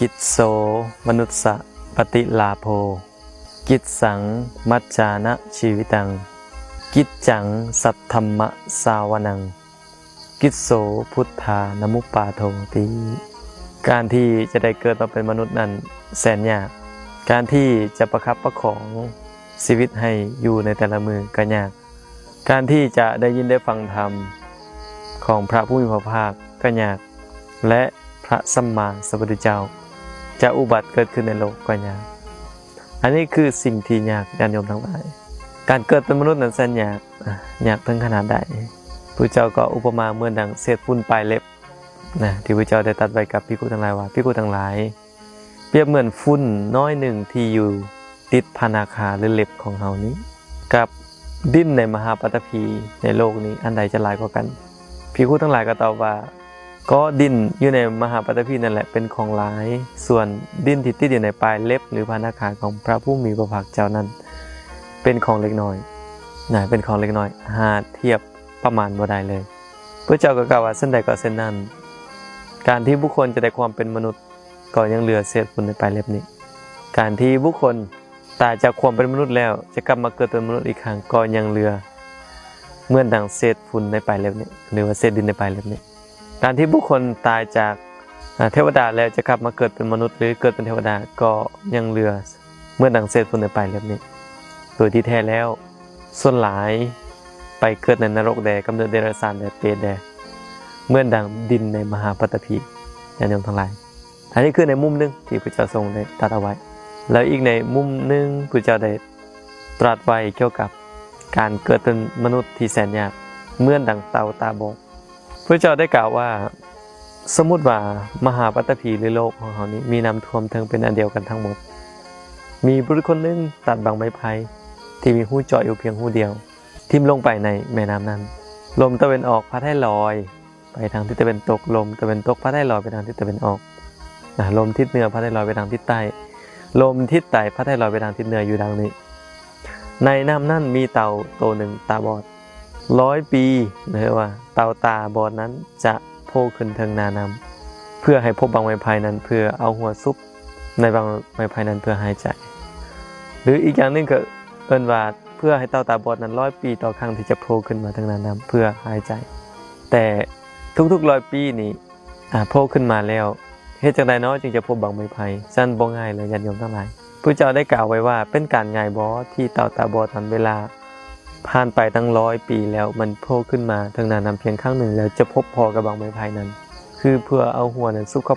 กิจโสมนุสสะปฏิลาโภกิจสังมัจจานะชีวิตังกิจจังสัทธัมมะสาวนังกิจโสพุทธานมุปปาโทติการที่จะได้เกิดมาเป็นมนุษย์นั้นแสนยากการที่จะประคับประคองชีวิตให้อยู่ในแต่ละมือก็ยากการที่จะได้ยินได้ฟังธรรมของพระผู้มีพระภาคก็ยากและพระสัมมาสัมพุทธเจ้าจะอุบัติเกิดขึ้นในโลกก็ยากอันนี้คือสิ่งที่ยากญาติโยมทั้งหลายการเกิดเป็นมนุษย์นั้นแสนยากถึงขนาดใดพระเจ้าก็อุปมาเหมือนดังเศษฝุ่นปลายเล็บนะที่พระเจ้าได้ตรัสไว้กับภิกษุทั้งหลายว่าภิกษุทั้งหลายเปรียบเหมือนฝุ่นน้อยหนึ่งที่อยู่ติดพานาคาหรือเล็บของเฮานี้กับดินในมหาปฐพีในโลกนี้อันใดจะหลายกว่ากันภิกษุทั้งหลายก็ตอบว่าก็ดินอยู่ในมหาปฐพีนั่นแหละเป็นของหลายส่วนดินที่ติดอยู่ในปลายเล็บหรือพานาคาของพระผู้มีพระภาคเจ้านั้นเป็นของเล็กน้อยนะเป็นของเล็กน้อยหาเทียบประมาณบ่ได้เลยพระเจ้าก็กล่าวว่าเส้นใดก็เส้นนั้นการที่บุคคลจะได้ความเป็นมนุษย์ก็ยังเหลือเศษฝุ่นในปลายเล็บนี้การที่บุคคลตายจากความเป็นมนุษย์แล้วจะกลับมาเกิดเป็นมนุษย์อีกครั้งก็ยังเหลือเหมือนดังเศษฝุ่นในปลายเล็บนี้หรือว่าเศษดินในปลายเล็บนี้การที่บุคคลตายจากเทวดาแล้วจะกลับมาเกิดเป็นมนุษย์หรือเกิดเป็นเทวดาก็ยังเหลือเหมือนดังเศษฝุ่นในปลายเล็บนี้โดยที่แท้แล้วส่วนหลายไปเกิดในนรกแดกำเนิดเดรัจฉานแดเปรตแดเหมือนดังดินในมหาปฐพีญาติโยมทั้งหลายอันนี้คือในมุมนึงที่พระเจ้าทรงได้ตรัสเอาไว้แล้วอีกในมุมนึงพระเจ้าได้ตรัสไว้เกี่ยวกับการเกิดเป็นมนุษย์ที่แสนยากเหมือนดังเต่าตาบอดพระเจ้าได้กล่าวว่าสมมุติว่ามหาปฐพีหรือโลกของเรานี้มีน้ำท่วมทั้งเป็นอันเดียวกันทั้งหมดมีบุรุษคนหนึ่งตัดบางไม้ไผ่ที่มีหูเจาะอยู่เพียงหูเดียวทิ่มลงไปในแม่น้ำนั้นลมตะวันออกพัดให้ลอยไปทางทิศตะวันตกลมตะวันตกพัดให้ลอยไปทางทิศตะวันออกลมทิศเหนือพัดให้ลอยไปทางทิศใต้ลมทิศใต้พัดให้ลอยไปทางทิศเหนืออยู่ดังนี้ในน้ำนั้นมีเต่าตัวหนึ่งตาบอด100 ปีนะว่าเต่าตาบอดนั้นจะโผล่ขึ้นทางนาน้ำเพื่อให้พบบางไม้ไผ่นั้นเพื่อเอาหัวซุปในบางไม้ไผ่นั้นเพื่อหายใจหรืออีกอย่างนึงก็เอิ้นว่าเพื่อให้เต่าตาบอดนั้น100 ปีต่อครั้งที่จะโผล่ขึ้นมาทางนาน้ำเพื่อหายใจแต่ทุกๆ100 ปีนี่โผล่ขึ้นมาแล้วเฮ็ดจังได๋เนาะจึงจะพบบางไม้ไผ่ซั่นบ่ง่ายเลยญาติโยมทั้งหลายพระเจ้าได้กล่าวไว้ว่าเป็นการง่ายบ่ที่เต่าตาบอดนั้นเวลาผ่านไปตั้ง100 ปีแล้วมันโผล่ขึ้นมาทางนาน้ำเพียงครั้งหนึ่งแล้วจะพบพอกับบางไม้ไผ่นั้นคือเพื่อเอาหัวนั้นซุกเข้า